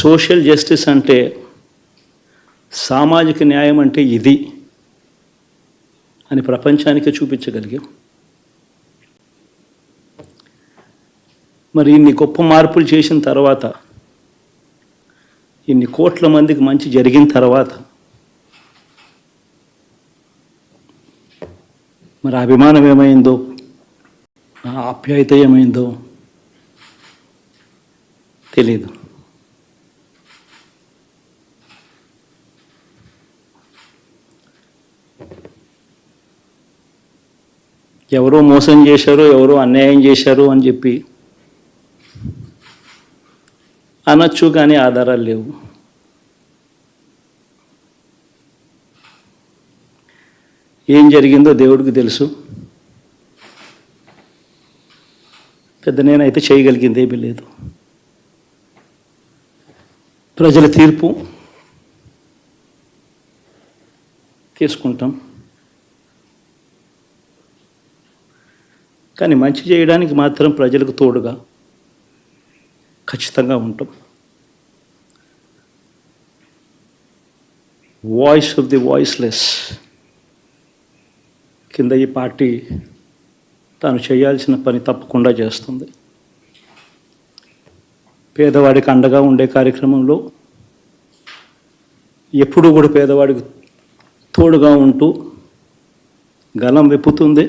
Social justice అంటే, సామాజిక న్యాయం అంటే ఇది అని ప్రపంచానికే చూపించగలిగాం. మరి ఇన్ని గొప్ప మార్పులు చేసిన తర్వాత, ఇన్ని కోట్ల మందికి మంచి జరిగిన తర్వాత, మరి అభిమానం ఏమైందో, ఆప్యాయత ఏమైందో తెలీదు. ఎవరో మోసం చేశారు, ఎవరో అన్యాయం చేశారు అని చెప్పి అనొచ్చు, కానీ ఆధారాలు లేవు. ఏం జరిగిందో దేవుడికి తెలుసు. పెద్ద నేనైతే చేయగలిగింది ఏమీ లేదు. ప్రజల తీర్పు తీసుకుంటాం, కానీ మంచి చేయడానికి మాత్రం ప్రజలకు తోడుగా ఖచ్చితంగా ఉంటాం. వాయిస్ ఆఫ్ ది వాయిస్లెస్ కింద ఈ పార్టీ తాను చేయాల్సిన పని తప్పకుండా చేస్తుంది. పేదవాడికి అండగా ఉండే కార్యక్రమంలో ఎప్పుడూ కూడా పేదవాడికి తోడుగా ఉంటూ గలం విప్పుతుంది,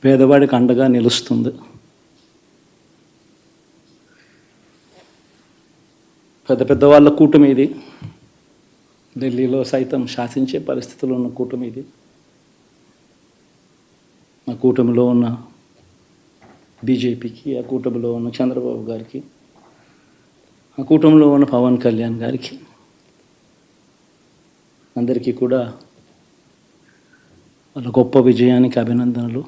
పేదవాడికి అండగా నిలుస్తుంది. పెద్ద పెద్ద వాళ్ళ కూటమి ఇది, ఢిల్లీలో సైతం శాసించే పరిస్థితుల్లో ఉన్న కూటమి ఇది. ఆ కూటమిలో ఉన్న బీజేపీకి, ఆ కూటమిలో ఉన్న చంద్రబాబు గారికి, ఆ కూటమిలో ఉన్న పవన్ కళ్యాణ్ గారికి, అందరికీ కూడా వాళ్ళ గొప్ప విజయానికి అభినందనలు.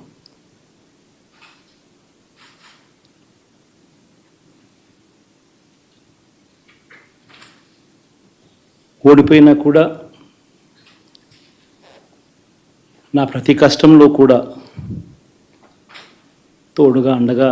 ఓడిపోయినా కూడా నా ప్రతి కష్టంలో కూడా తోడుగా అండగా